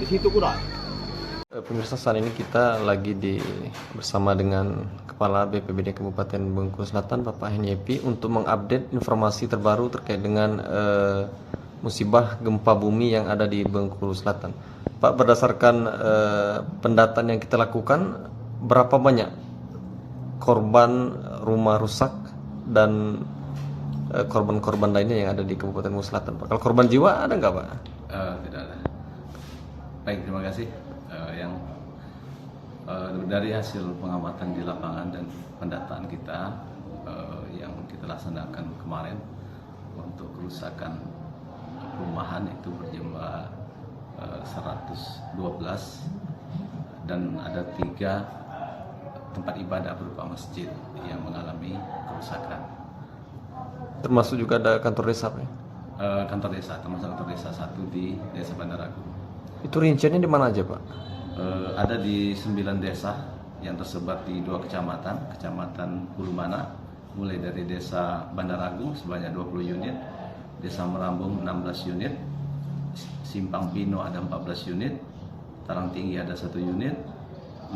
di situ kurang. Pemirsa, saat ini kita lagi bersama dengan Kepala BPBD Kabupaten Bengkulu Selatan, Bapak Henyepi, untuk mengupdate informasi terbaru terkait dengan musibah gempa bumi yang ada di Bengkulu Selatan. Pak, berdasarkan pendataan yang kita lakukan, berapa banyak korban rumah rusak dan korban-korban lainnya yang ada di Kabupaten Bengkulu Selatan, Pak? Kalau korban jiwa ada nggak, Pak? Tidak ada. Baik, terima kasih. Dari hasil pengamatan di lapangan dan pendataan kita yang kita laksanakan kemarin untuk kerusakan perumahan itu berjumlah 112 dan ada 3 tempat ibadah berupa masjid yang mengalami kerusakan. Termasuk juga ada kantor desa, Pak? Kantor desa, termasuk kantor desa 1 di Desa Bandaragu. Itu rinciannya di mana aja, Pak? Ada di 9 desa yang tersebar di 2 kecamatan, Kecamatan Hulumana, mulai dari Desa Bandaragung sebanyak 20 unit, Desa Merambung 16 unit, Simpang Pino ada 14 unit, Tarang Tinggi ada 1 unit,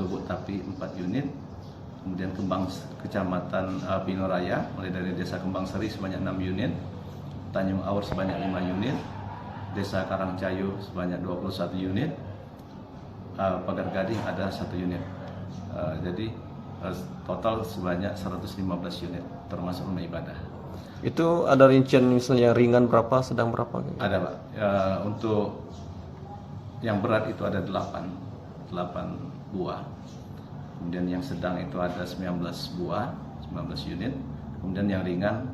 Lubuk Tapi 4 unit, kemudian Kecamatan Pino Raya, mulai dari Desa Kembang Seri sebanyak 6 unit, Tanjung Aur sebanyak 5 unit, Desa Karangcayu sebanyak 21 unit, Pagar Gading ada 1 unit. Jadi total sebanyak 115 unit termasuk rumah ibadah. Itu ada rincian misalnya ringan berapa, sedang berapa? Ada, Pak. Untuk yang berat itu ada 8 buah. Kemudian yang sedang itu ada 19 buah, 19 unit. Kemudian yang ringan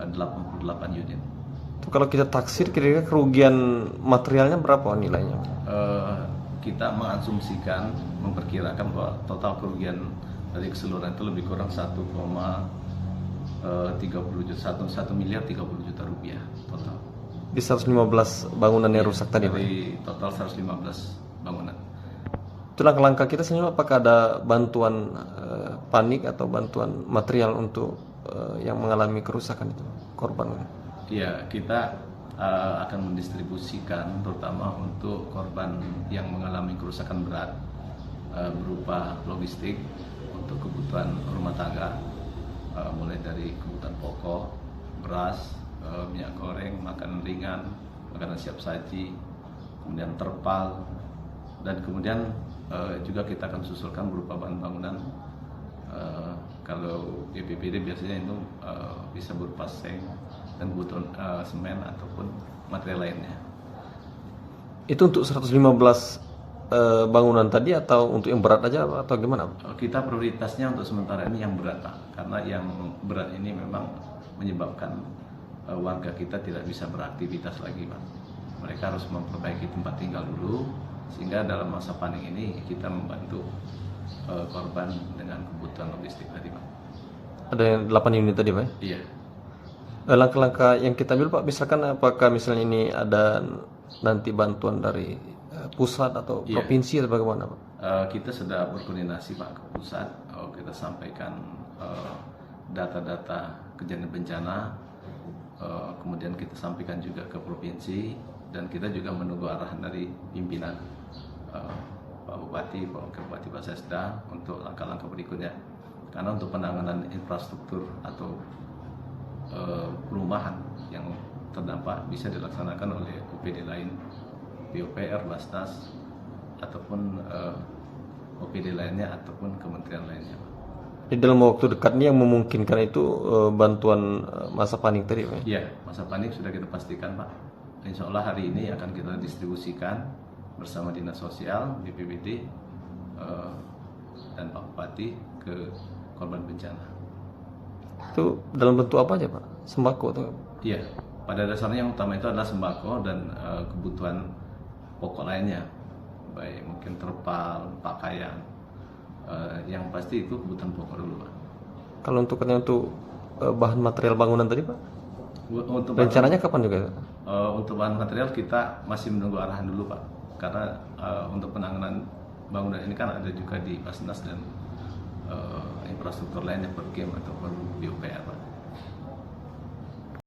88 unit. Itu kalau kita taksir kira-kira kerugian materialnya berapa nilainya? Kita mengasumsikan, memperkirakan bahwa total kerugian dari keseluruhan itu lebih kurang 1 miliar 30 juta rupiah total. Di 115 bangunan yang rusak tadi, Pak? Dari total 115 bangunan. Itu langkah-langkah kita sebenarnya, apakah ada bantuan panik atau bantuan material untuk yang mengalami kerusakan itu, korban? Iya, kita akan mendistribusikan terutama untuk korban yang mengalami kerusakan berat berupa logistik untuk kebutuhan rumah tangga, mulai dari kebutuhan pokok, beras, minyak goreng, makanan ringan, makanan siap saji, kemudian terpal, dan kemudian juga kita akan susulkan berupa bahan bangunan. Kalau BPBD biasanya itu bisa berupa seng dan kebutuhan semen ataupun material lainnya. Itu untuk 115 bangunan tadi atau untuk yang berat aja atau gimana? Kita prioritasnya untuk sementara ini yang berat, Pak, karena yang berat ini memang menyebabkan warga kita tidak bisa beraktivitas lagi, Pak. Mereka harus memperbaiki tempat tinggal dulu, sehingga dalam masa panik ini kita membantu korban dengan kebutuhan logistik tadi, Pak. Ada yang 8 unit tadi, Pak? Iya. Langkah-langkah yang kita ambil, Pak, misalkan apakah misalnya ini ada nanti bantuan dari pusat atau provinsi atau bagaimana, Pak? Kita sudah berkoordinasi, Pak, ke pusat. Kita sampaikan data-data kejadian bencana, kemudian kita sampaikan juga ke provinsi, dan kita juga menunggu arahan dari pimpinan Pak Bupati, Pak Wakil Bupati, Pak Sesda untuk langkah-langkah berikutnya. Karena untuk penanganan infrastruktur atau perumahan yang terdampak bisa dilaksanakan oleh OPD lain, PUPR, Basnas, ataupun OPD lainnya ataupun kementerian lainnya. Di dalam waktu dekat ini yang memungkinkan itu bantuan masa panik tadi, Pak? Iya, masa panik sudah kita pastikan, Pak. Insya Allah hari ini akan kita distribusikan bersama Dinas Sosial, BPBD, dan Pak Bupati ke korban bencana. Itu dalam bentuk apa aja, Pak? Sembako atau? Iya, pada dasarnya yang utama itu adalah sembako dan kebutuhan pokok lainnya, baik mungkin terpal, pakaian, yang pasti itu kebutuhan pokok dulu, Pak. Kalau untuk bahan material bangunan tadi, Pak? Untuk Rencananya kapan juga? Untuk bahan material kita masih menunggu arahan dulu, Pak, karena untuk penanganan bangunan ini kan ada juga di Basnas dan infrastruktur lainnya, Perkem ataupun PUPR.